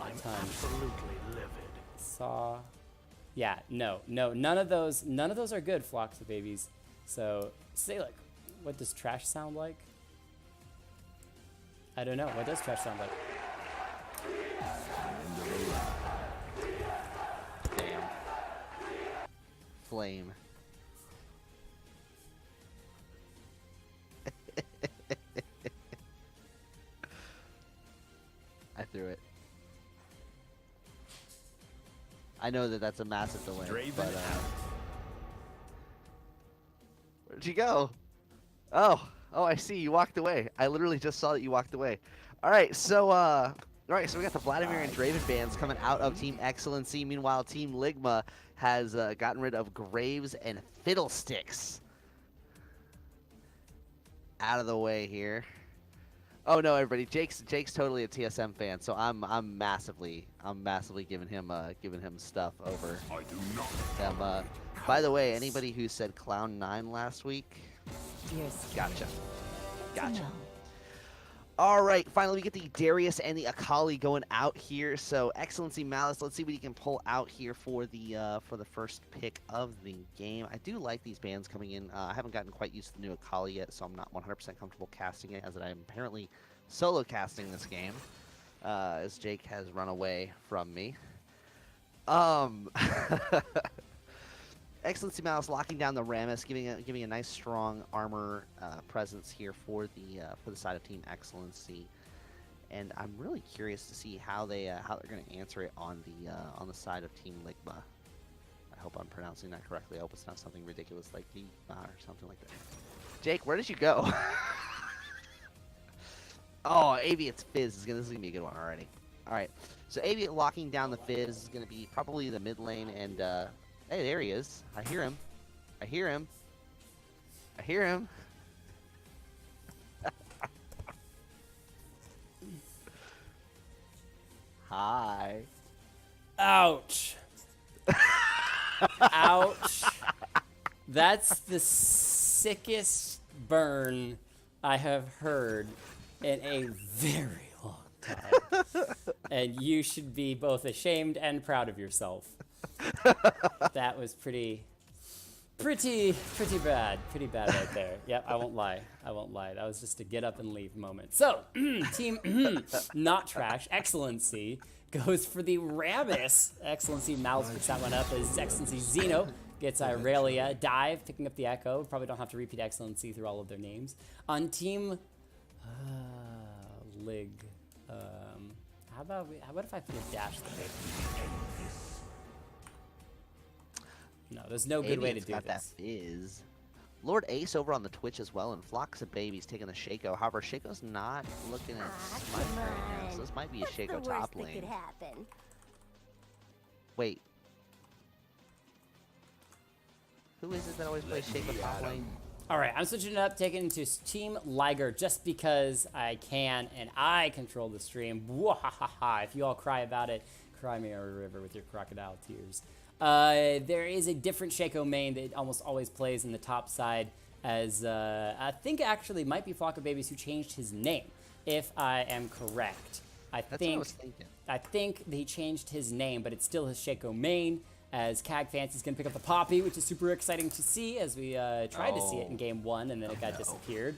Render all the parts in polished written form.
I'm ton. absolutely livid. Saw. Yeah, no, none of those are good, flocks of babies. So, say like, what does trash sound like? I don't know. What does trash sound like? Damn. Flame. I threw it. I know that that's a massive delay, but where'd you go? Oh, I see. You walked away. I literally just saw that you walked away. All right, so we got the Vladimir and Draven bands coming out of Team Excellency. Meanwhile, Team Ligma has gotten rid of Graves and Fiddlesticks. Out of the way here. Oh no, everybody! Jake's totally a TSM fan, so I'm massively giving him stuff over I do not. them. By the way, anybody who said Cloud9 last week, gotcha. All right, finally we get the Darius and the Akali going out here. So Excellency Malice, let's see what he can pull out here for the first pick of the game. I do like these bands coming in. I haven't gotten quite used to the new Akali yet, so I'm not 100% comfortable casting it, as I am apparently solo casting this game, as Jake has run away from me. Excellency Malice locking down the Rammus, giving a nice strong armor presence here for the side of Team Excellency, and I'm really curious to see how they're going to answer it on the side of Team Ligma. I hope I'm pronouncing that correctly. I hope it's not something ridiculous like Ligma or something like that. Jake, where did you go? Oh, Aviat's Fizz this is gonna be a good one already. All right, so Aviat locking down the Fizz is gonna be probably the mid lane, and hey, there he is. I hear him. Hi. Ouch. Ouch. That's the sickest burn I have heard in a very long time. And you should be both ashamed and proud of yourself. That was pretty bad. Pretty bad right there. Yep, I won't lie. That was just a get up and leave moment. So, team not trash, Excellency, goes for the Rammus. Excellency Malice picks that one up as Excellency Zeno gets Irelia. Dive, picking up the Echo. Probably don't have to repeat Excellency through all of their names. On team Lig, how about if I put a dash there? No, there's no good way to do got this. That Fizz. Lord Ace over on the Twitch as well, and Flocks of Babies taking the Shaco. However, Shaco's not looking at Smite right now, so this might be a Shaco top lane. Wait. Who is it that always plays Shaco top lane? All right, I'm switching it up, taking it to Team Liger just because I can, and I control the stream. Wahahaha. If you all cry about it, cry me a river with your crocodile tears. There is a different Shaco main that almost always plays in the top side, as I think actually might be Flock of Babies who changed his name, if I am correct. That's what I was thinking. I think he changed his name, but it's still his Shaco main, as Cag Fancy's going to pick up the Poppy, which is super exciting to see, as we tried to see it in Game 1, and then it got disappeared.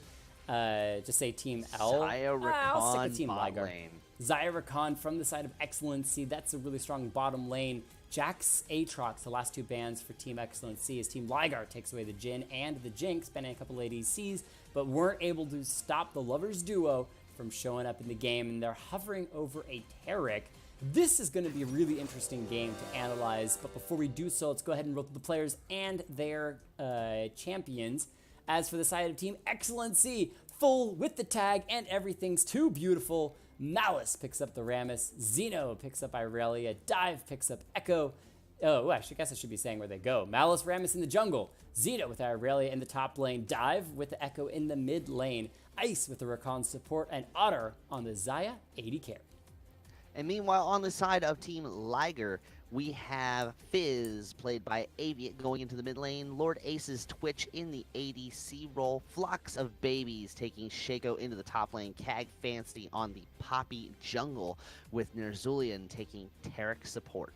Just say Team L. I'll stick with Team Liger. Xayah Rakan from the side of Excellency. That's a really strong bottom lane. Jax, Aatrox, the last two bans for Team Excellency, as Team Liger takes away the Jhin and the Jinx, banning a couple late ADCs, but weren't able to stop the Lovers duo from showing up in the game, and they're hovering over a Taric. This is going to be a really interesting game to analyze, but before we do so, let's go ahead and roll through the players and their champions. As for the side of Team Excellency, full with the tag and everything's too beautiful. Malice picks up the Rammus, Zeno picks up Irelia, Dive picks up Echo. Oh, I guess I should be saying where they go. Malice, Rammus in the jungle, Zeno with Irelia in the top lane, Dive with the Echo in the mid lane, Ice with the Rakan support, and Otter on the Xayah AD carry. And meanwhile, on the side of Team Liger, we have Fizz, played by Aviate, going into the mid lane. Lord Ace's Twitch in the ADC role. Flocks of Babies taking Shaco into the top lane. Cag Fancy on the Poppy jungle, with Nerzulian taking Taric support.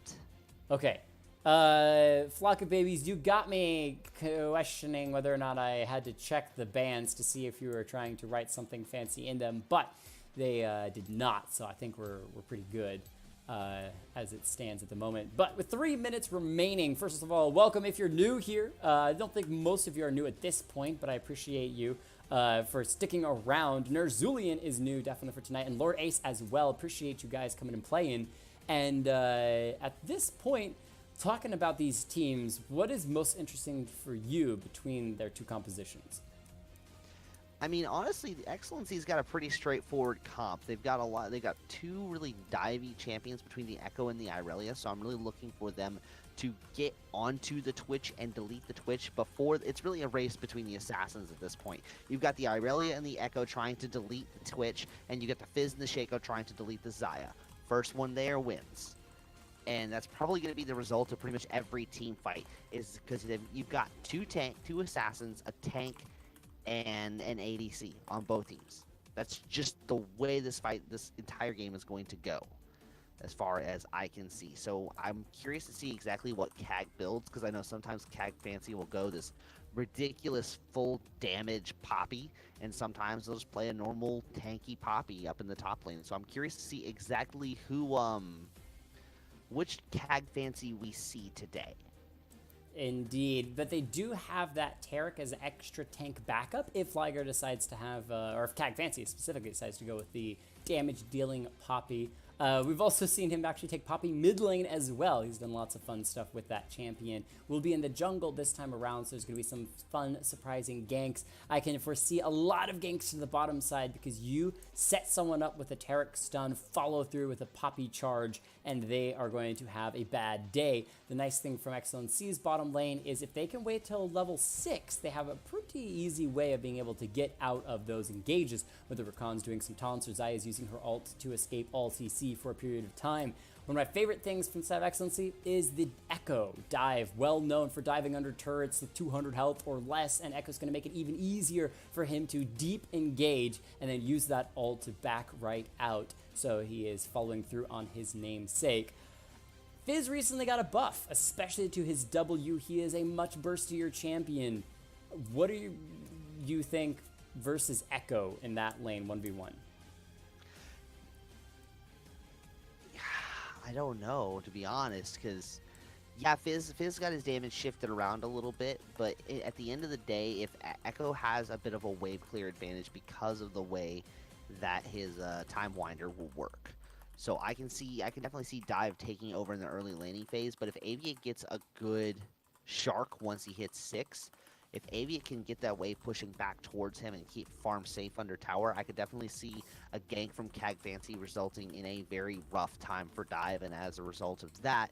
Okay. Flock of Babies, you got me questioning whether or not I had to check the bans to see if you were trying to write something fancy in them, but they did not, so I think we're pretty good as it stands at the moment. But with 3 minutes remaining, first of all, welcome if you're new here. I don't think most of you are new at this point, but I appreciate you for sticking around. Nerzulian is new definitely for tonight, and Lord Ace as well. Appreciate you guys coming and playing. And at this point, talking about these teams, what is most interesting for you between their two compositions? I mean, honestly, the Excellency's got a pretty straightforward comp. They've got they got two really divey champions between the Echo and the Irelia, so I'm really looking for them to get onto the Twitch and delete the Twitch before. It's really a race between the assassins at this point. You've got the Irelia and the Echo trying to delete the Twitch, and you got the Fizz and the Shaco trying to delete the Xayah. First one there wins. And that's probably going to be the result of pretty much every team fight, is because you've got two assassins, a tank, and an ADC on both teams. That's just the way this entire game is going to go, as far as I can see. So I'm curious to see exactly what CAG builds, because I know sometimes CAG Fancy will go this ridiculous full damage Poppy, and sometimes they'll just play a normal tanky Poppy up in the top lane. So I'm curious to see exactly which CAG Fancy we see today. Indeed, but they do have that Taric as extra tank backup if Liger decides to have, or if CAG Fancy specifically decides to go with the damage dealing Poppy. We've also seen him actually take Poppy mid lane as well. He's done lots of fun stuff with that champion. We'll be in the jungle this time around, so there's going to be some fun, surprising ganks. I can foresee a lot of ganks to the bottom side because you set someone up with a Taric stun, follow through with a Poppy charge, and they are going to have a bad day. The nice thing from XLNC's bottom lane is if they can wait till level 6, they have a pretty easy way of being able to get out of those engages, whether Rakan's doing some taunts or Xayah is using her ult to escape all CC for a period of time. One of my favorite things from side of Excellency is the Echo dive, well known for diving under turrets with 200 health or less, and Echo's going to make it even easier for him to deep engage and then use that ult to back right out. So he is following through on his namesake. Fizz recently got a buff, especially to his W. He is a much burstier champion. What do you think versus Echo in that lane 1v1? I don't know, to be honest, because, yeah, Fizz got his damage shifted around a little bit, but at the end of the day, if Echo has a bit of a wave clear advantage because of the way that his Time Winder will work. So I can definitely see Dive taking over in the early laning phase, but if Aviate gets a good Shark once he hits 6, if Aviate can get that wave pushing back towards him and keep farm safe under tower, I could definitely see a gank from CAG Fancy resulting in a very rough time for Dive, and as a result of that,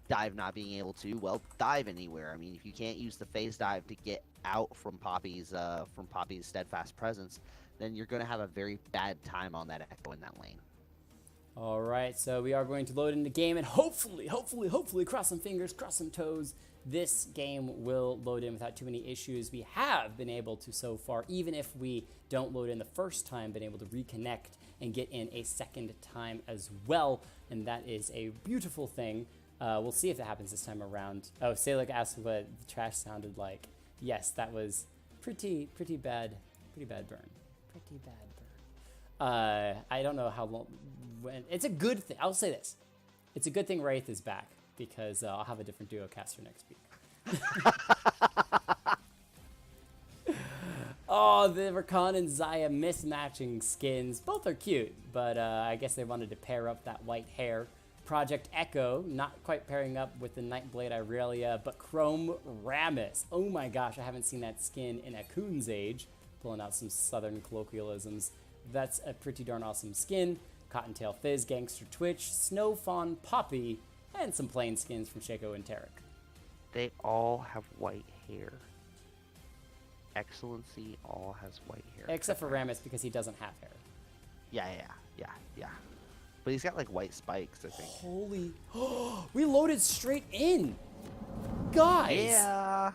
Dive not being able to, well, dive anywhere. I mean, if you can't use the phase dive to get out from Poppy's steadfast presence, then you're going to have a very bad time on that Echo in that lane. All right, so we are going to load in the game, and hopefully, cross some fingers, cross some toes, this game will load in without too many issues. We have been able to so far, even if we don't load in the first time, been able to reconnect and get in a second time as well, and that is a beautiful thing. We'll see if that happens this time around. Oh, Salik asked what the trash sounded like. Yes, that was pretty bad burn. Pretty bad burn. I don't know how long. It's a good thing. I'll say this. It's a good thing Wraith is back, because I'll have a different duo caster next week. Oh, the Rakan and Xayah mismatching skins. Both are cute, but I guess they wanted to pair up that white hair. Project Echo, not quite pairing up with the Nightblade Irelia, but Chrome Rammus. Oh my gosh, I haven't seen that skin in a coon's age. Pulling out some southern colloquialisms. That's a pretty darn awesome skin. Cottontail Fizz, Gangster Twitch, Snow Fawn Poppy, and some plain skins from Shaco and Taric. They all have white hair. Excellency all has white hair. Except for Rammus, because he doesn't have hair. Yeah. But he's got like white spikes, I think. Holy, we loaded straight in, guys. Yeah.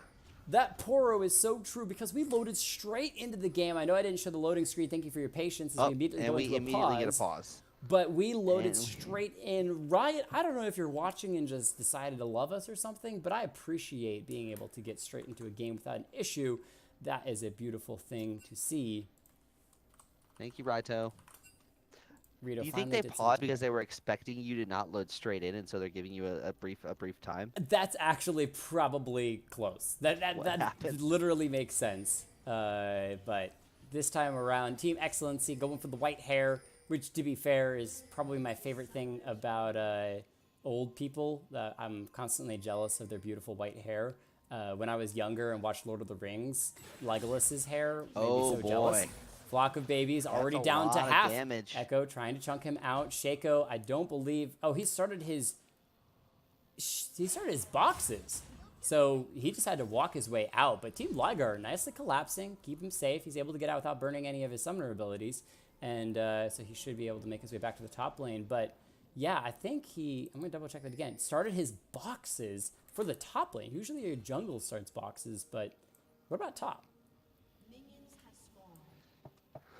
That Poro is so true because we loaded straight into the game. I know I didn't show the loading screen. Thank you for your patience. As we immediately go into immediately get a pause. But we loaded straight in. Riot, I don't know if you're watching and just decided to love us or something, but I appreciate being able to get straight into a game without an issue. That is a beautiful thing to see. Thank you, Raito. Rito, Do you think they paused because they were expecting you to not load straight in, and so they're giving you a brief time? That's actually probably close. That literally makes sense. But this time around, Team Excellency going for the white hair, which, to be fair, is probably my favorite thing about old people. I'm constantly jealous of their beautiful white hair. When I was younger and watched Lord of the Rings, Legolas's hair made me so jealous. Flock of babies already down to half. Damage. Echo trying to chunk him out. Shaco, I don't believe. Oh, he started his boxes. So he just had to walk his way out. But Team Liger nicely collapsing, keep him safe. He's able to get out without burning any of his summoner abilities. And so he should be able to make his way back to the top lane. But yeah, I think I'm going to double check that again. Started his boxes for the top lane. Usually a jungle starts boxes, but what about top?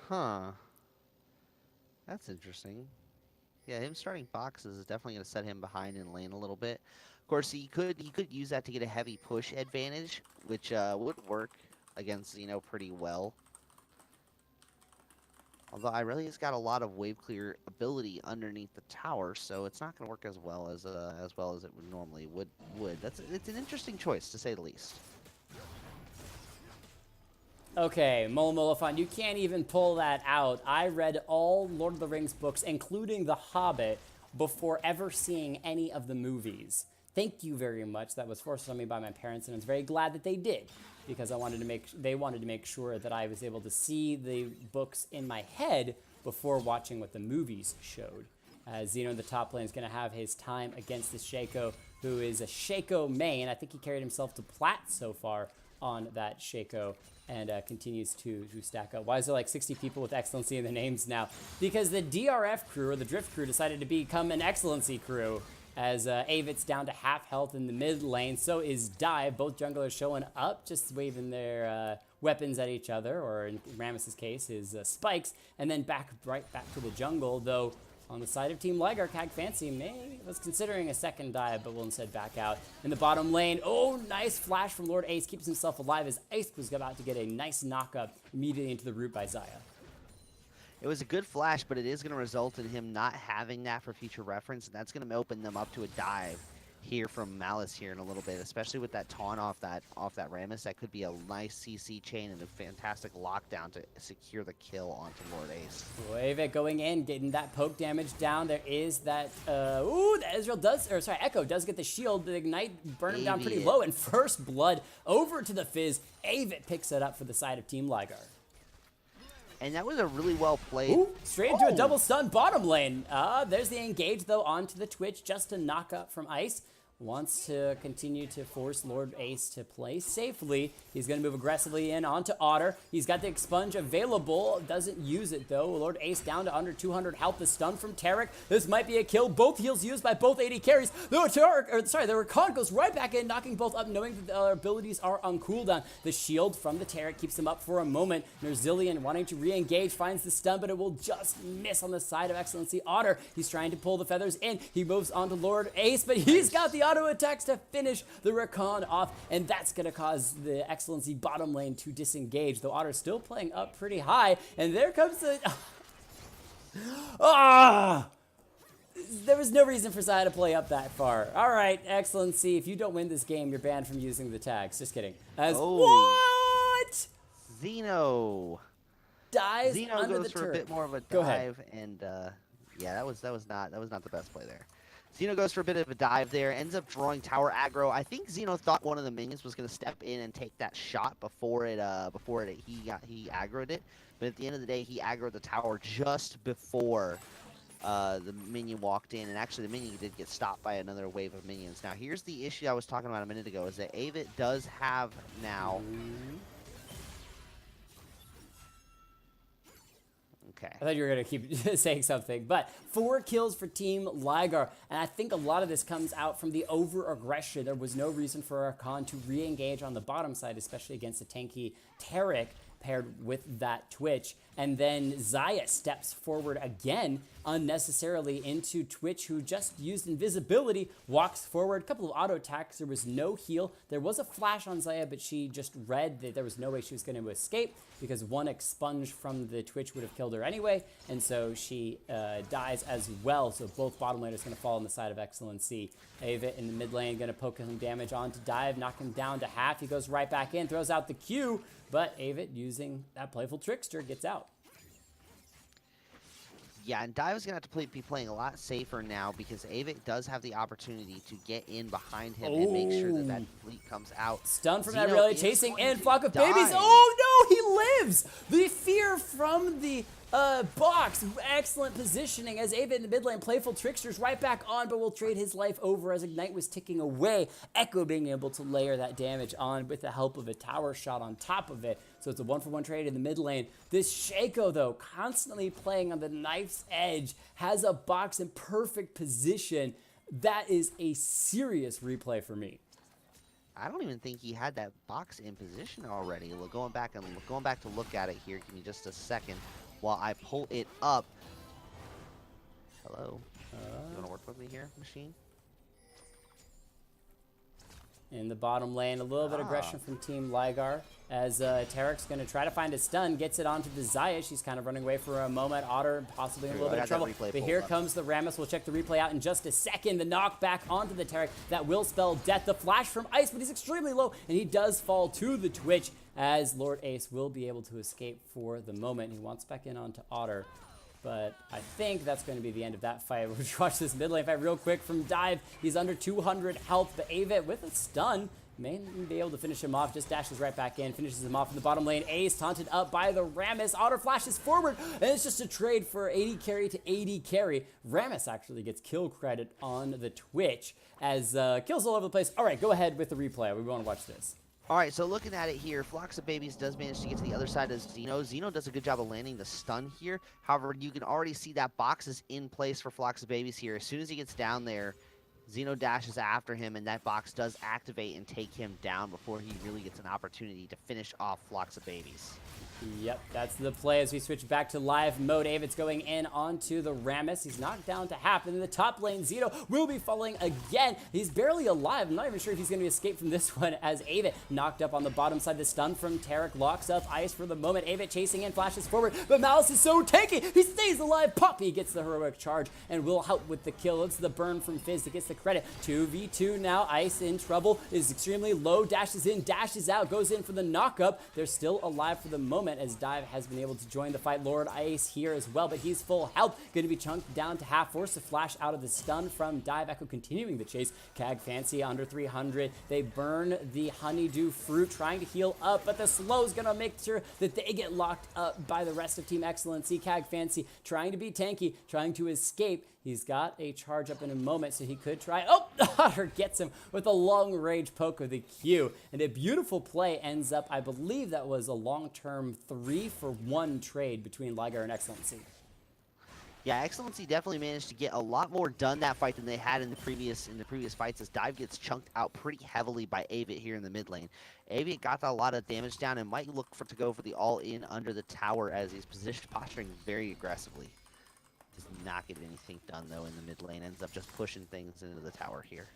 Huh. That's interesting. Yeah, him starting boxes is definitely going to set him behind in lane a little bit. Of course, he could use that to get a heavy push advantage, which would work against Xeno pretty well. Although Irelia's got a lot of wave clear ability underneath the tower, so it's not going to work as well as it would normally would. It's an interesting choice, to say the least. Okay, Molofon, you can't even pull that out. I read all Lord of the Rings books, including The Hobbit, before ever seeing any of the movies. Thank you very much. That was forced on me by my parents, and I was very glad that they did, because they wanted to make sure that I was able to see the books in my head before watching what the movies showed. Xeno in the top lane is going to have his time against the Shaco, who is a Shaco main. I think he carried himself to plat so far on that Shaco, and continues to stack up. Why is there like 60 people with Excellency in the names now? Because the DRF crew, or the Drift crew, decided to become an Excellency crew, as Avit's down to half health in the mid lane. So is Dive. Both junglers showing up, just waving their weapons at each other, or in Rammus's case, his spikes, and then right back to the jungle, though. On the side of Team Liger, Fancy was considering a second dive, but will instead back out. In the bottom lane, oh, nice flash from Lord Ace. Keeps himself alive as Ace was about to get a nice knock-up immediately into the root by Xayah. It was a good flash, but it is going to result in him not having that for future reference, and that's going to open them up to a dive here from Malice here in a little bit, especially with that taunt off that Rammus. That could be a nice CC chain and a fantastic lockdown to secure the kill onto Lord Ace. Wave going in, getting that poke damage down. There is that, Echo does get the shield, the Ignite, burn him down pretty low, and first blood over to the Fizz. Avit picks it up for the side of Team Liger. And that was a really well played. Ooh, straight into a double stun bottom lane. There's the engage, though, onto the Twitch just to knock up from Ice. Wants to continue to force Lord Ace to play safely. He's going to move aggressively in onto Otter. He's got the expunge available. Doesn't use it, though. Lord Ace down to under 200 health. The stun from Tarek. This might be a kill. Both heals used by both AD carries. The Rakan goes right back in, knocking both up, knowing that their abilities are on cooldown. The shield from the Tarek keeps him up for a moment. Nerzillion wanting to re-engage, finds the stun, but it will just miss on the side of Excellency Otter. He's trying to pull the feathers in. He moves on to Lord Ace, but he's got the auto attacks to finish the Rakan off, and that's going to cause the Excellency bottom lane to disengage, though Otter's still playing up pretty high, and there comes the... There was no reason for Xayah to play up that far. All right, Excellency, if you don't win this game, you're banned from using the tags. Just kidding. What? Xeno dies Xeno under goes the for turret. a bit more of a dive, and yeah, that was not the best play there. Xeno goes for a bit of a dive there, ends up drawing tower aggro. I think Xeno thought one of the minions was going to step in and take that shot before he aggroed it. But at the end of the day, he aggroed the tower just before the minion walked in, and actually the minion did get stopped by another wave of minions. Now here's the issue I was talking about a minute ago, is that Avit does have now... okay. I thought you were going to keep saying something. But 4 kills for Team Liger. And I think a lot of this comes out from the over-aggression. There was no reason for Archon to re-engage on the bottom side, especially against a tanky Tarek paired with that Twitch. And then Xayah steps forward again unnecessarily into Twitch, who just used invisibility, walks forward, a couple of auto attacks. There was no heal. There was a flash on Xayah, but she just read that there was no way she was going to escape because one expunge from the Twitch would have killed her anyway. And so she dies as well. So both bottom laners going to fall on the side of Excellency. Avit in the mid lane going to poke some damage on to Dive, knock him down to half. He goes right back in, throws out the Q, but Avit using that playful trickster gets out. Yeah, and Dive is going to have to be playing a lot safer now because Avik does have the opportunity to get in behind him and make sure that that fleet comes out. Stun from Xeno that really is chasing going in, to flock of die. babies. Oh no, he lives! The fear from the box. Excellent positioning as Avit in the mid lane. Playful tricksters right back on, but will trade his life over as Ignite was ticking away. Echo being able to layer that damage on with the help of a tower shot on top of it. So it's a 1-for-1 trade in the mid lane. This Shaco, though, constantly playing on the knife's edge, has a box in perfect position. That is a serious replay for me. I don't even think he had that box in position already. Going back to look at it here. Give me just a second while I pull it up. Hello. You want to work with me here, machine? In the bottom lane, a little bit of aggression from Team Liger as Tarek's going to try to find a stun, gets it onto the Xayah. She's kind of running away for a moment. Otter possibly in a little bit of trouble. But here comes the Rammus. We'll check the replay out in just a second. The knockback onto the Tarek. That will spell death. The flash from Ice, but he's extremely low, and he does fall to the Twitch as Lord Ace will be able to escape for the moment. He wants back in onto Otter. But I think that's going to be the end of that fight. We'll just watch this mid lane fight real quick from Dive. He's under 200 health, but Avit with a stun may be able to finish him off. Just dashes right back in, finishes him off in the bottom lane. Ace taunted up by the Rammus. Otter flashes forward, and it's just a trade for 80 carry to 80 carry. Rammus actually gets kill credit on the Twitch as kills all over the place. All right, go ahead with the replay. We want to watch this. All right, so looking at it here, Flocks of Babies does manage to get to the other side of Xeno. Xeno does a good job of landing the stun here. However, you can already see that box is in place for Flocks of Babies here. As soon as he gets down there, Xeno dashes after him, and that box does activate and take him down before he really gets an opportunity to finish off Flocks of Babies. Yep, that's the play as we switch back to live mode. Avit's going in onto the Rammus. He's knocked down to half, and in the top lane, Xeno will be falling again. He's barely alive. I'm not even sure if he's going to escape from this one as Avit knocked up on the bottom side. The stun from Tarek locks up Ice for the moment. Avit chasing in, flashes forward, but Malice is so tanky. He stays alive. Poppy gets the heroic charge and will help with the kill. It's the burn from Fizz that gets the credit. 2v2 now. Ice in trouble, is extremely low, dashes in, dashes out, goes in for the knockup. They're still alive for the moment as Dive has been able to join the fight. Lord Ice here as well, but he's full health. Going to be chunked down to half. Force a flash out of the stun from Dive. Echo continuing the chase. Cag Fancy under 300. They burn the Honeydew Fruit, trying to heal up, but the slow is going to make sure that they get locked up by the rest of Team Excellency. Cag Fancy trying to be tanky, trying to escape. He's got a charge up in a moment, so he could try. Oh, Otter gets him with a long-range poke of the Q. And a beautiful play ends up, I believe that was a long-term 3-for-1 trade between Liger and Excellency. Yeah, Excellency definitely managed to get a lot more done that fight than they had in the previous fights, as Dive gets chunked out pretty heavily by Avit here in the mid lane. Avit got a lot of damage down and might look to go for the all-in under the tower as he's posturing very aggressively. Does not get anything done though in the mid lane. Ends up just pushing things into the tower here.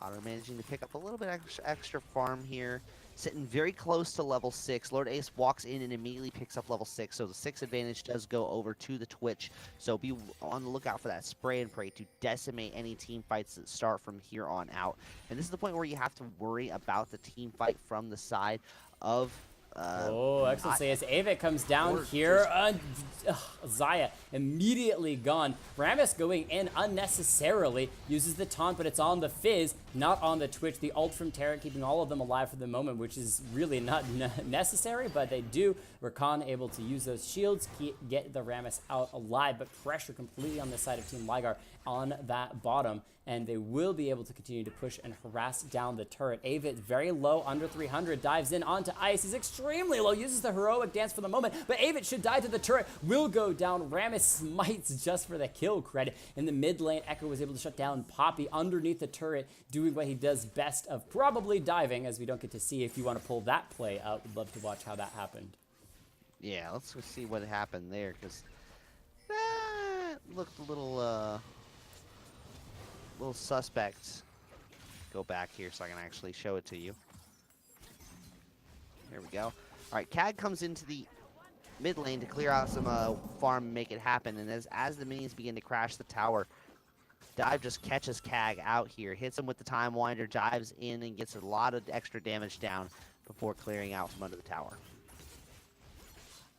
Otter managing to pick up a little bit extra farm here. Sitting very close to level 6. Lord Ace walks in and immediately picks up level 6. So the 6 advantage does go over to the Twitch. So be on the lookout for that spray and pray to decimate any team fights that start from here on out. And this is the point where you have to worry about the team fight from the side of Excellency as Avit comes down here. Xayah immediately gone. Rammus going in unnecessarily, uses the taunt, but it's on the Fizz. not on the Twitch. The ult from Terra keeping all of them alive for the moment, which is really not necessary, but they do. Rakan able to use those shields, get the Rammus out alive, but pressure completely on the side of Team Liger on that bottom, and they will be able to continue to push and harass down the turret. Avid very low, under 300, dives in onto Ice. He's extremely low, uses the heroic dance for the moment, but Avid should die to the turret, will go down. Rammus smites just for the kill credit. In the mid lane, Echo was able to shut down Poppy underneath the turret, doing what he does best of probably diving, as we don't get to see. If you want to pull that play out, would love to watch how that happened. Yeah, let's see what happened there, because that looked a little suspect. Go back here so I can actually show it to you. There we go. All right, Cag comes into the mid lane to clear out some farm and make it happen, and as the minions begin to crash the tower, Dive just catches Cag out here, hits him with the Time Winder, dives in and gets a lot of extra damage down before clearing out from under the tower.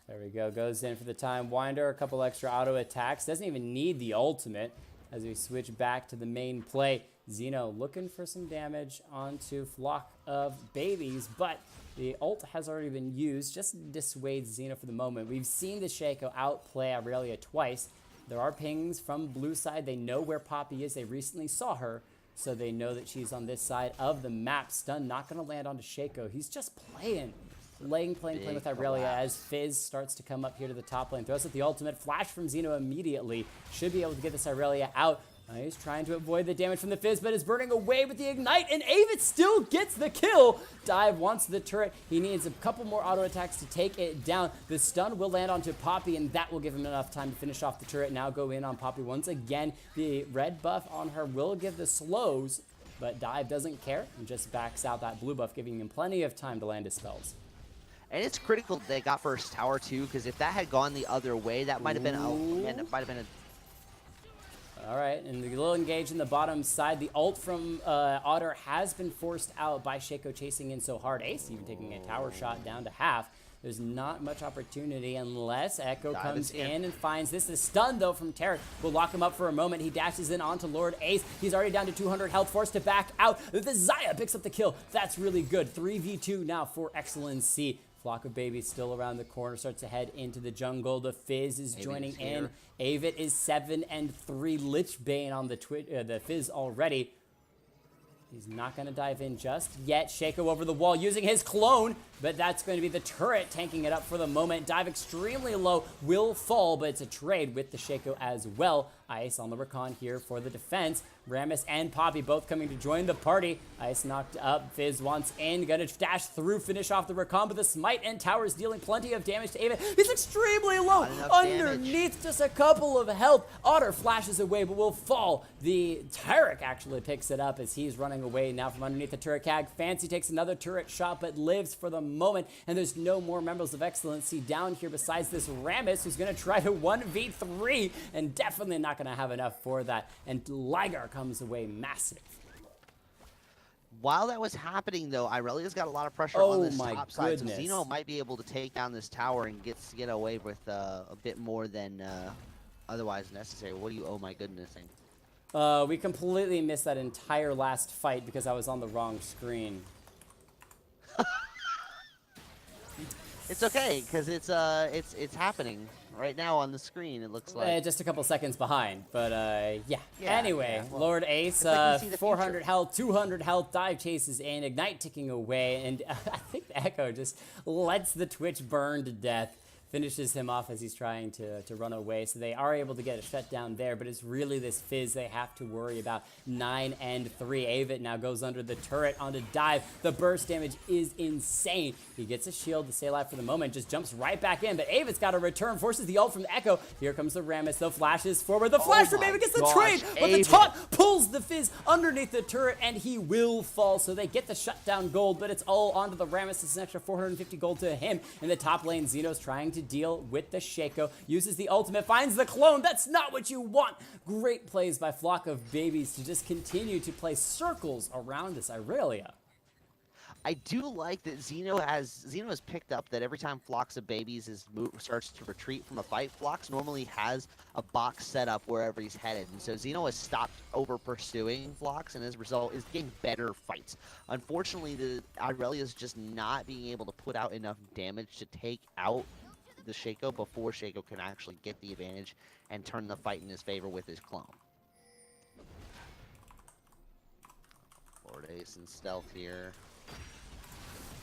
There we go, goes in for the Time Winder, a couple extra auto attacks, doesn't even need the ultimate as we switch back to the main play. Xeno looking for some damage onto Flock of Babies, but the ult has already been used, just dissuades Xeno for the moment. We've seen the Shaco outplay Aurelia twice. There are pings from blue side. They know where Poppy is. They recently saw her, so they know that she's on this side of the map. Stun not going to land onto Shaco. He's just playing with Aurelia as Fizz starts to come up here to the top lane. Throws out the ultimate. Flash from Xeno immediately. Should be able to get this Aurelia out. He's trying to avoid the damage from the Fizz, but is burning away with the Ignite, and Avid still gets the kill. Dive wants the turret. He needs a couple more auto attacks to take it down. The stun will land onto Poppy, and that will give him enough time to finish off the turret. Now go in on Poppy once again. The red buff on her will give the slows, but Dive doesn't care and just backs out that blue buff, giving him plenty of time to land his spells. And it's critical that they got first tower too, because if that had gone the other way, that might have been a All right, and the little engage in the bottom side. The ult from Otter has been forced out by Shaco chasing in so hard. Ace even taking a tower shot down to half. There's not much opportunity unless Echo comes in and finds this. The stun, though, from Tarek will lock him up for a moment. He dashes in onto Lord Ace. He's already down to 200 health, forced to back out. The Xayah picks up the kill. That's really good. 3v2 now for Excellency. Flock of Babies still around the corner, starts to head into the jungle. The Fizz is joining in. Avid is 7 and 3. Lichbane on the Fizz already. He's not going to dive in just yet. Shaco over the wall using his clone, but that's going to be the turret tanking it up for the moment. Dive extremely low, will fall, but it's a trade with the Shaco as well. Ice on the Rakan here for the defense. Rammus and Poppy both coming to join the party. Ice knocked up, Fizz wants in, gonna dash through, finish off the Rakan, but the Smite and Towers dealing plenty of damage to Avid. He's extremely low, underneath just a couple of health. Otter flashes away, but will fall. The Tarek actually picks it up as he's running away now from underneath the turret. Cag Fancy takes another turret shot, but lives for the moment, and there's no more members of Excellency down here besides this Rammus, who's gonna try to 1v3, and definitely not gonna have enough for that, and Liger comes away massive. While that was happening, though, Aurelia's got a lot of pressure on this top side, so Xeno might be able to take down this tower and get away with a bit more than otherwise necessary. What do you, oh my goodness, think? We completely missed that entire last fight because I was on the wrong screen. It's okay, because it's happening right now on the screen. It looks like just a couple seconds behind, but yeah. Anyway, well, Lord Ace, like 400 health, 200 health, dive chases in, Ignite ticking away, and I think the Echo just lets the Twitch burn to death. Finishes him off as he's trying to run away. So they are able to get a shutdown there, but it's really this Fizz they have to worry about. 9 and 3. Avid now goes under the turret onto Dive. The burst damage is insane. He gets a shield to stay alive for the moment, just jumps right back in, but Avid's got a return, forces the ult from the Echo. Here comes the Rammus, the flashes forward. The flash from Avid gets the trade, but the taunt pulls the Fizz underneath the turret, and he will fall. So they get the shutdown gold, but it's all onto the Rammus. It's an extra 450 gold to him. In the top lane, Xeno's trying to deal with the Shaco, uses the ultimate, finds the clone. That's not what you want. Great plays by Flock of Babies to just continue to play circles around this Aurelia. I do like that Xeno has picked up that every time Phlox of Babies starts to retreat from a fight, Phlox normally has a box set up wherever he's headed. And so Xeno has stopped over pursuing Phlox, and as a result is getting better fights. Unfortunately, the Irelia is just not being able to put out enough damage to take out the Shaco before Shaco can actually get the advantage and turn the fight in his favor with his clone. Lord Ace in stealth here.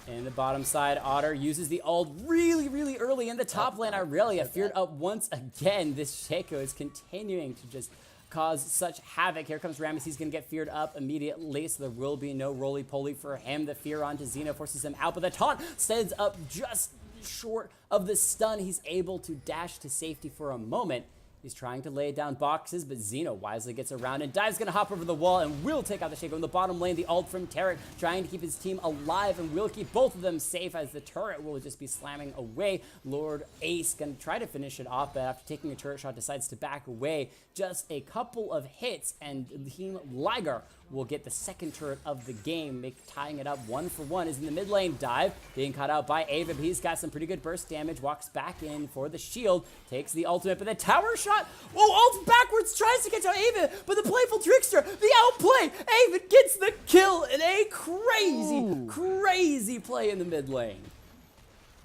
In the bottom side, Otter uses the ult really early in the top lane. Irelia feared up once again. This Shaco is continuing to just cause such havoc. Here comes Rammus. He's going to get feared up immediately, so there will be no roly-poly for him. The fear onto Xeno forces him out, but the taunt stands up just short of the stun. He's able to dash to safety for a moment. He's trying to lay down boxes, but Xeno wisely gets around, and Dive's going to hop over the wall and will take out the Shaco in the bottom lane. The ult from Tarek trying to keep his team alive and will keep both of them safe as the turret will just be slamming away. Lord Ace going to try to finish it off, but after taking a turret shot decides to back away. Just a couple of hits, and Team Liger will get the second turret of the game, tying it up 1-for-1. Is in the mid lane. Dive being caught out by Ava, but he's got some pretty good burst damage. Walks back in for the shield, takes the ultimate, but the tower shot, ult backwards, tries to catch out Ava, but the playful trickster, the outplay, Ava gets the kill in a crazy play in the mid lane.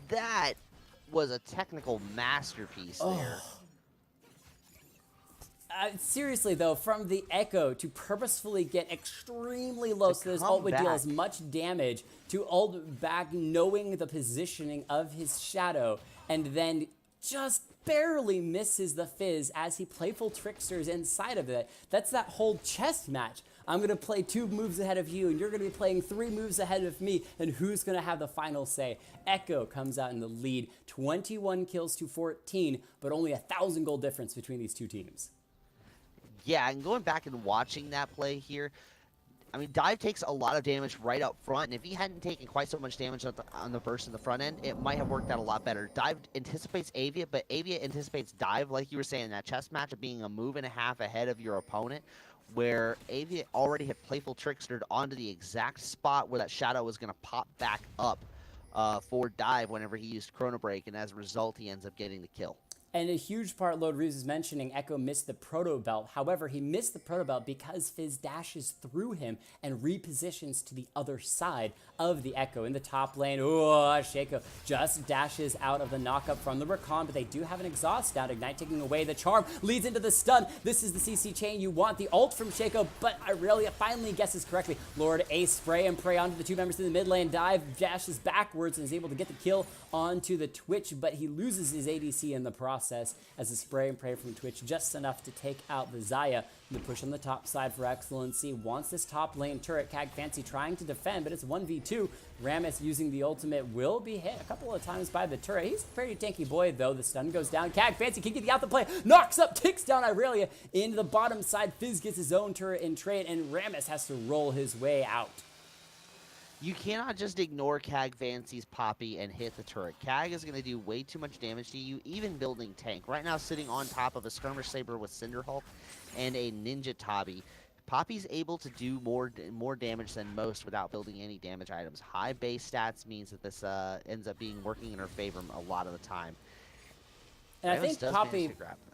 That was a technical masterpiece there. Seriously though, from the Echo to purposefully get extremely low so his ult would deal as much damage, to ult back knowing the positioning of his shadow, and then just barely misses the Fizz as he playful tricksters inside of it. That's that whole chess match. I'm going to play 2 moves ahead of you, and you're going to be playing 3 moves ahead of me, and who's going to have the final say? Echo comes out in the lead, 21 kills to 14, but only 1,000 gold difference between these two teams. Yeah, and going back and watching that play here, I mean, Dive takes a lot of damage right up front, and if he hadn't taken quite so much damage on the burst in the front end, it might have worked out a lot better. Dive anticipates Avia, but Avia anticipates Dive, like you were saying, that chess match of being a move and a half ahead of your opponent, where Avia already had playful trickstered onto the exact spot where that shadow was going to pop back up for Dive whenever he used Chrono Break, and as a result, he ends up getting the kill. And a huge part, Lord Ruse is mentioning, Echo missed the Proto Belt. However, he missed the Proto Belt because Fizz dashes through him and repositions to the other side of the Echo. In the top lane, Shaco just dashes out of the knockup from the Recon, but they do have an exhaust down. Ignite taking away the charm, leads into the stun. This is the CC chain you want, the ult from Shaco, but Irelia finally guesses correctly. Lord Ace spray and pray onto the 2 members in the mid lane. Dive dashes backwards and is able to get the kill onto the Twitch, but he loses his ADC in the process as a spray and pray from Twitch, just enough to take out the Xayah. The push on the top side for Excellency wants this top lane turret. Cag Fancy trying to defend, but it's 1v2. Rammus using the ultimate will be hit a couple of times by the turret. He's a pretty tanky boy though. The stun goes down. Cag Fancy can get the out the play, knocks up, takes down Irelia into the bottom side. Fizz gets his own turret in trade, and Rammus has to roll his way out. You cannot just ignore Cag Fancy's Poppy and hit the turret. Cag is going to do way too much damage to you, even building tank. Right now, sitting on top of a Skirmish Saber with Cinderhulk and a Ninja Tabi. Poppy's able to do more damage than most without building any damage items. High base stats means that this ends up working in her favor a lot of the time. And I think Poppy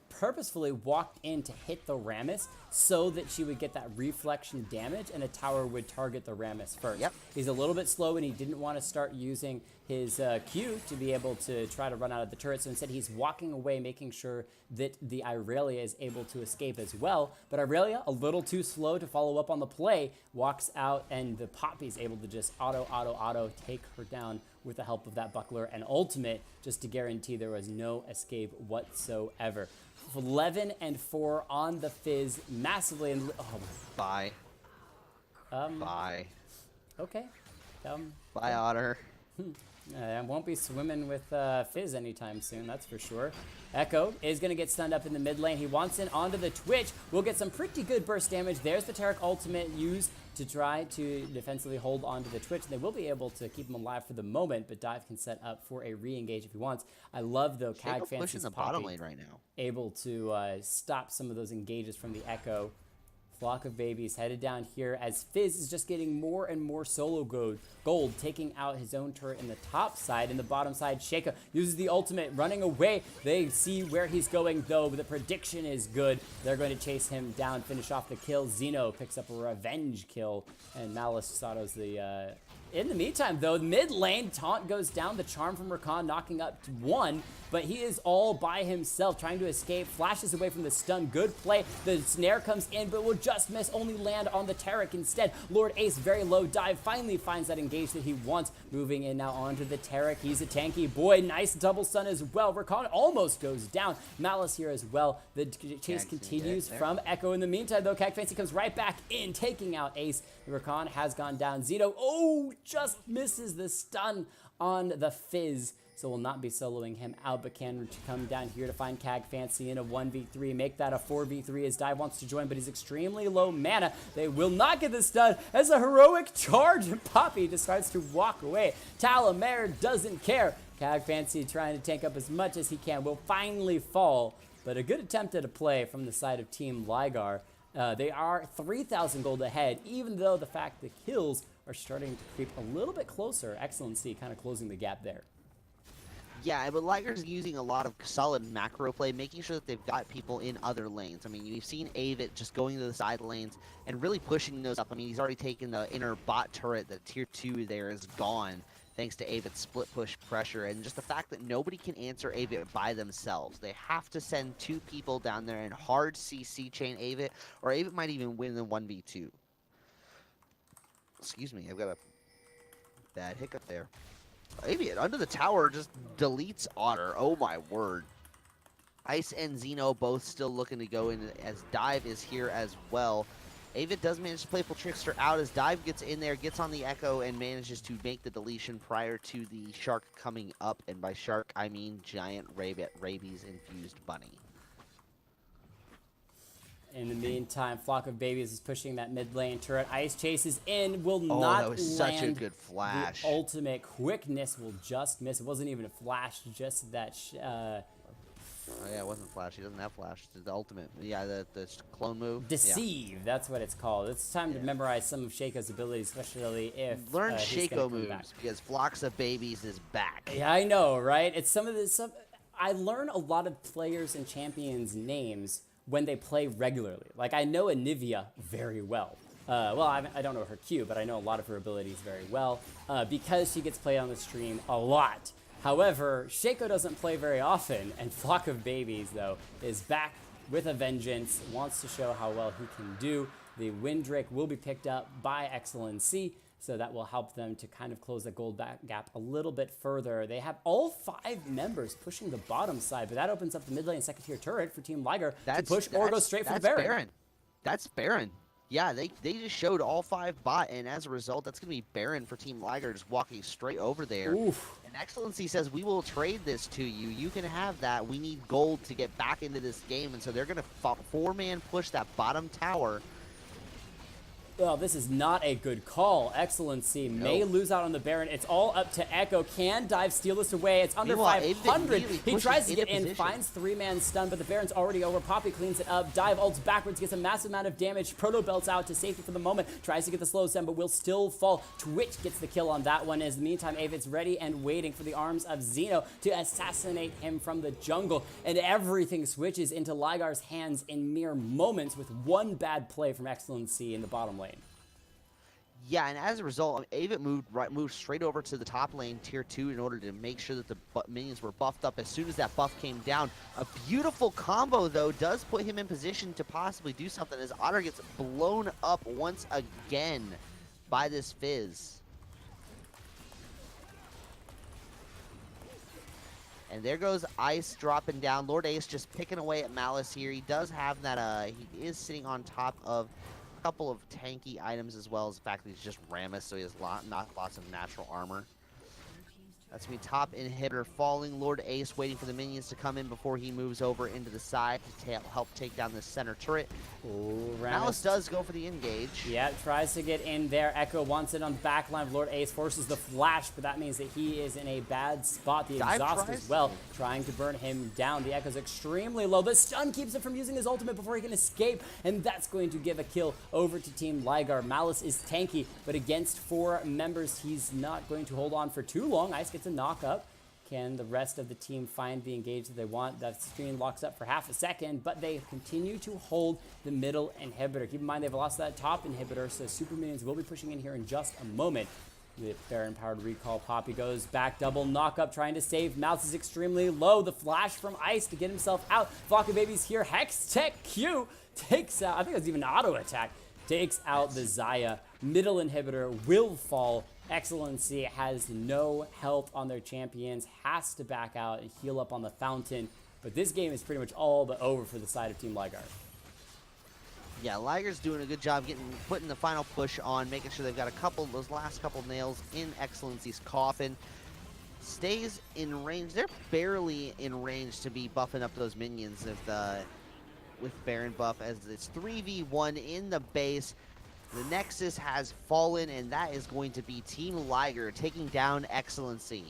purposefully walked in to hit the Rammus so that she would get that reflection damage and a tower would target the Rammus first. Yep. He's a little bit slow and he didn't want to start using his Q to be able to try to run out of the turret, so instead he's walking away, making sure that the Irelia is able to escape as well. But Irelia, a little too slow to follow up on the play, walks out, and the Poppy's able to just auto take her down with the help of that buckler and ultimate, just to guarantee there was no escape whatsoever. 11-4 on the Fizz, massively. Bye. Bye. Okay. Bye, Otter. I won't be swimming with Fizz anytime soon, that's for sure. Echo is going to get stunned up in the mid lane. He wants in onto the Twitch. We'll get some pretty good burst damage. There's the Tarek ultimate used to try to defensively hold onto the Twitch. They will be able to keep him alive for the moment, but Dive can set up for a re-engage if he wants. I love, though, Cag Fancy's the bottom lane right now. able to stop some of those engages from the Echo Flock of Babies headed down here as Fizz is just getting more and more solo gold, taking out his own turret in the top side. In the bottom side, Shaco uses the ultimate, running away. They see where he's going, though, but the prediction is good. They're going to chase him down, finish off the kill. Zeno picks up a revenge kill, and Malice autos the... In the meantime, though, mid lane, Taunt goes down, the charm from Rakan knocking up to 1, but he is all by himself, trying to escape, flashes away from the stun, good play, the snare comes in, but will just miss, only land on the Taric instead. Lord Ace, very low dive, finally finds that engage that he wants, moving in now onto the Taric. He's a tanky boy, nice double stun as well. Rakan almost goes down, Malice here as well. The chase continues from Echo. In the meantime, though, XLNC comes right back in, taking out Ace. Rakan has gone down. Zeno, just misses the stun on the Fizz, so will not be soloing him out, but can come down here to find XLNC in a 1v3, make that a 4v3 as Dive wants to join, but he's extremely low mana. They will not get the stun as a heroic charge, and Poppy decides to walk away. Talamere doesn't care. XLNC trying to tank up as much as he can, will finally fall, but a good attempt at a play from the side of Team Liger. They are 3,000 gold ahead, even though the fact the kills are starting to creep a little bit closer. Excellency kind of closing the gap there. Yeah, but Liger's using a lot of solid macro play, making sure that they've got people in other lanes. I mean, you've seen Avit just going to the side lanes and really pushing those up. I mean, he's already taken the inner bot turret. The tier 2 there is gone, thanks to Avit's split push pressure, and just the fact that nobody can answer Avit by themselves. They have to send 2 people down there and hard CC chain Avit, or Avit might even win the 1v2. Excuse me, I've got a bad hiccup there. Avit under the tower just deletes Otter. Oh my word. Ice and Zeno both still looking to go in as Dive is here as well. Avit does manage to Playful Trickster out as Dive gets in there, gets on the Echo, and manages to make the deletion prior to the Shark coming up. And by Shark, I mean giant rabies-infused bunny. In the meantime, Flock of Babies is pushing that mid lane turret. Ice chases in, will not that was land. Such a good flash. The ultimate quickness will just miss. It wasn't even a flash, just that... oh, yeah, it wasn't flash. He doesn't have flash. It's the ultimate. Yeah, the clone move. Deceive, yeah. That's what it's called. It's time to memorize some of Shaco's abilities, especially if learn Shaco moves, because Flocks of Babies is back. Yeah, I know, right? It's some of this. I learn a lot of players and champions' names when they play regularly. Like, I know Anivia very well. Well, I don't know her Q, but I know a lot of her abilities very well because she gets played on the stream a lot. However, Shaco doesn't play very often, and Flock of Babies, though, is back with a vengeance, wants to show how well he can do. The Windrake will be picked up by Excellency, so that will help them to kind of close the gold gap a little bit further. They have all 5 members pushing the bottom side, but that opens up the mid lane second tier turret for Team Liger to push or go straight for the Baron. That's Baron. Yeah, they just showed all 5 bot, and as a result, that's going to be Baron for Team Liger just walking straight over there. Oof. And Excellency says, we will trade this to you. You can have that. We need gold to get back into this game, and so they're going to 4-man push that bottom tower. Well, this is not a good call. Excellency may lose out on the Baron. It's all up to Echo. Can Dive steal this away? It's under 500. He tries to get in, finds 3-man stun, but the Baron's already over. Poppy cleans it up. Dive ults backwards, gets a massive amount of damage. Proto belts out to safety for the moment. Tries to get the slow stun, but will still fall. Twitch gets the kill on that one. As in the meantime, Avit's ready and waiting for the arms of Zeno to assassinate him from the jungle. And everything switches into Ligar's hands in mere moments with one bad play from Excellency in the bottom lane. Yeah, and as a result, Avit moved straight over to the top lane, tier 2, in order to make sure that the minions were buffed up as soon as that buff came down. A beautiful combo, though, does put him in position to possibly do something as Otter gets blown up once again by this Fizz. And there goes Ice dropping down. Lord Ace just picking away at Malice here. He does have that, he is sitting on top of couple of tanky items, as well as the fact that he's just Rammus, so he has not lots of natural armor. That's going to be top inhibitor falling. Lord Ace waiting for the minions to come in before he moves over into the side to help take down the center turret. Ooh, Malice does go for the engage. Yeah, tries to get in there. Echo wants it on the back line of Lord Ace, forces the flash, but that means that he is in a bad spot. The exhaust as well, trying to burn him down. The Echo's extremely low. The stun keeps him from using his ultimate before he can escape, and that's going to give a kill over to Team Liger. Malice is tanky, but against 4 members, he's not going to hold on for too long. Ice gets a knock up. Can the rest of the team find the engage that they want? That screen locks up for half a second, but they continue to hold the middle inhibitor. Keep in mind they've lost that top inhibitor, so super minions will be pushing in here in just a moment. The Baron-powered recall. Poppy goes back, double knock-up, trying to save. Mouse is extremely low. The flash from Ice to get himself out. Flocka Baby's here. Hex Tech Q takes out, I think it was even an auto attack, takes out the Xayah. Middle inhibitor will fall. Excellency has no health on their champions, has to back out and heal up on the fountain. But this game is pretty much all but over for the side of Team Liger. Yeah, Liger's doing a good job putting the final push on, making sure they've got those last couple nails in Excellency's coffin. Stays in range. They're barely in range to be buffing up those minions with Baron buff, as it's 3v1 in the base. The Nexus has fallen, and that is going to be Team Liger taking down Excellency.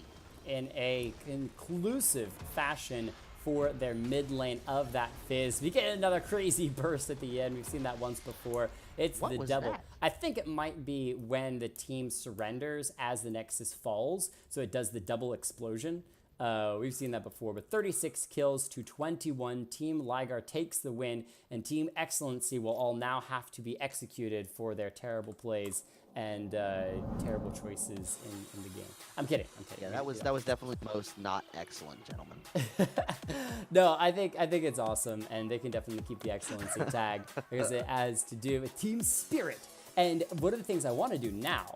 In a conclusive fashion for their mid lane of that Fizz. We get another crazy burst at the end. We've seen that once before. It's what the was double. That? I think it might be when the team surrenders as the Nexus falls, so it does the double explosion. We've seen that before, but 36 kills to 21. Team Liger takes the win, and Team Excellency will all now have to be executed for their terrible plays and terrible choices in the game. I'm kidding. Yeah, that was definitely most not excellent, gentlemen. No, I think it's awesome, and they can definitely keep the Excellency tag because it has to do with team spirit. And one of the things I want to do now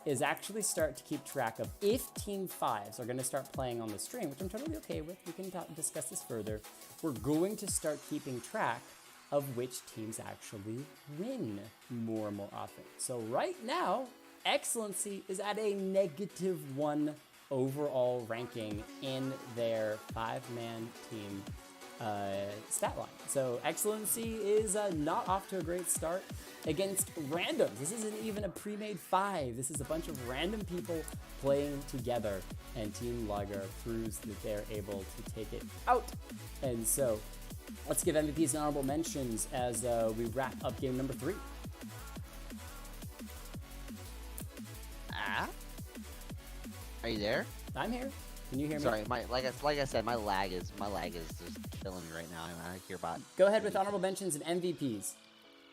is actually start to keep track of if Team 5s are going to start playing on the stream, which I'm totally okay with. We can discuss this further. We're going to start keeping track of which teams actually win more and more often. So right now, Excellency is at a -1 overall ranking in their 5-man team stat line. So Excellency is not off to a great start against randoms. This isn't even a pre-made 5. This is a bunch of random people playing together, and Team Liger proves that they're able to take it out. And so let's give MVPs and honorable mentions as we wrap up game number 3. Are you there? I'm here. Can you hear me? Sorry, like I said, my lag is just killing me right now. I hear about. Go ahead with honorable mentions and MVPs.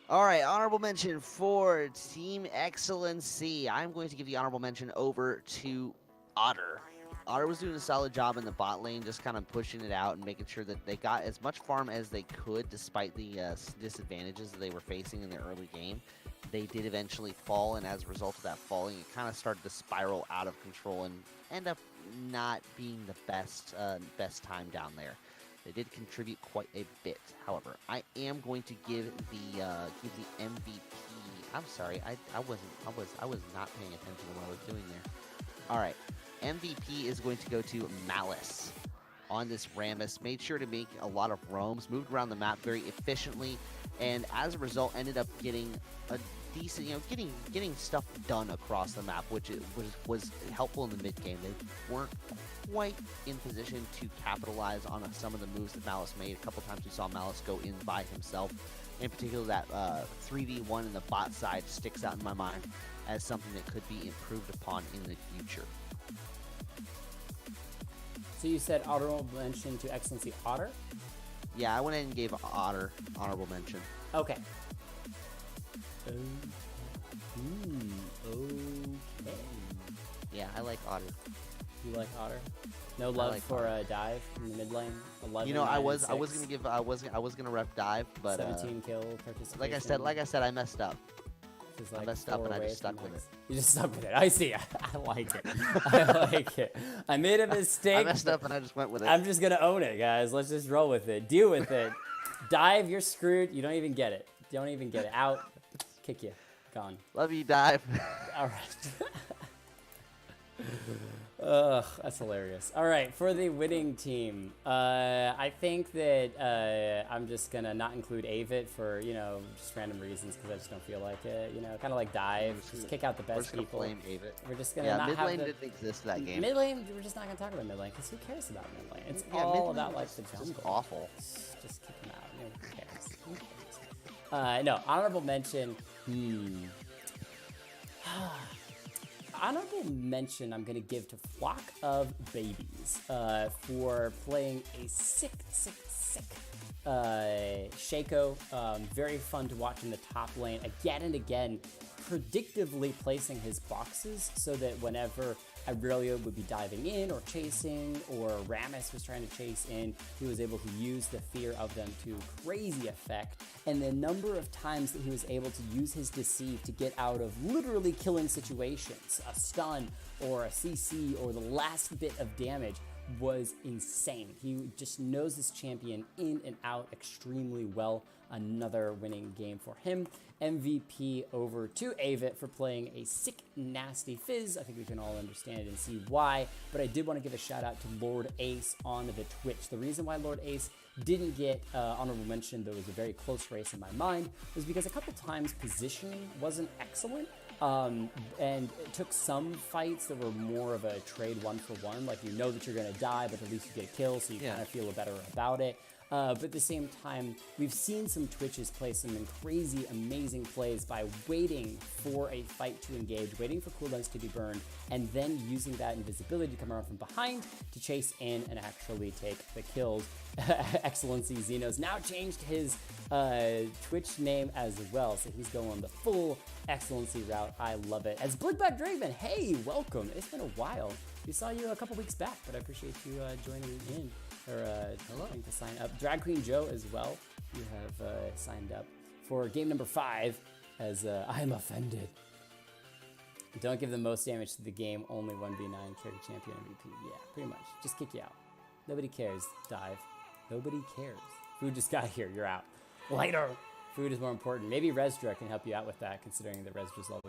All right, honorable mention for Team Excellency. I'm going to give the honorable mention over to Otter. Otter was doing a solid job in the bot lane, just kind of pushing it out and making sure that they got as much farm as they could, despite the disadvantages that they were facing in the early game. They did eventually fall, and as a result of that falling, it kind of started to spiral out of control and end up not being the best time down there. They did contribute quite a bit. However, I am going to give the MVP. I'm sorry, I was not paying attention to what I was doing there. All right, MVP is going to go to Malice on this Rammus. Made sure to make a lot of roams, moved around the map very efficiently, and as a result, ended up getting a decent, getting stuff done across the map, which was helpful in the mid game. They weren't quite in position to capitalize on some of the moves that Malice made. A couple times we saw Malice go in by himself. In particular, that 3v1 in the bot side sticks out in my mind as something that could be improved upon in the future. So you said honorable mention to Excellency Otter? Yeah, I went ahead and gave Otter honorable mention. Okay. Okay. Yeah, I like Otter. You like Otter? No love like for Otter. Dive in the mid lane. 11, You know, I 9, was 6, gonna rep Dive, but 17 kill participation. like I said, I messed up. Just I messed up and I just stuck with it. You just stuck with it. I see. I like it. I like it. I made a mistake. I messed up and I just went with it. I'm just gonna own it, guys. Let's just roll with it. Deal with it. Dive, you're screwed. You don't even get it. Don't even get it. Out. Kick you. Gone. Love you, Dive. All right. Ugh, that's hilarious. All right, for the winning team, I think that I'm just gonna not include Avit for just random reasons because I just don't feel like it. Kind of like Dive, just kick out the best people. We're just gonna flame Avit. We're just gonna not mid have lane the didn't exist that game. mid lane. We're just not gonna talk about mid lane because who cares about mid lane? It's all about like the jungle. Just awful. Just kick them out. Who cares? Who cares? No, honorable mention. Honorable mention I'm going to give to Flock of Babies for playing a sick Shaco. Very fun to watch in the top lane again and again, predictively placing his boxes so that whenever Aurelio would be diving in or chasing, or Rammus was trying to chase in, he was able to use the fear of them to crazy effect. And the number of times that he was able to use his deceive to get out of literally killing situations, a stun or a CC or the last bit of damage, was insane. He just knows this champion in and out extremely well. Another winning game for him. MVP over to Avit for playing a sick, nasty Fizz. I think we can all understand and see why, but I did want to give a shout out to Lord Ace on the Twitch. The reason why Lord Ace didn't get honorable mention, though it was a very close race in my mind, was because a couple times positioning wasn't excellent. And it took some fights that were more of a trade 1-for-1, like that you're going to die, but at least you get a kill, so you kind of feel better about it. But at the same time, we've seen some Twitches play some crazy, amazing plays by waiting for a fight to engage, waiting for cooldowns to be burned, and then using that invisibility to come around from behind to chase in and actually take the kills. Excellency Xeno's now changed his Twitch name as well, so he's going the full Excellency route. I love it. As Blickback Draven, hey, welcome. It's been a while. We saw you a couple weeks back, but I appreciate you joining in. Or trying to sign up. Drag Queen Joe as well. You have signed up for game number 5 as I am offended. Don't give the most damage to the game, only 1v9, carry champion MVP. Yeah, pretty much. Just kick you out. Nobody cares, Dive. Nobody cares. Food just got here, you're out. Later! Food is more important. Maybe Resdra can help you out with that, considering that Resdra's level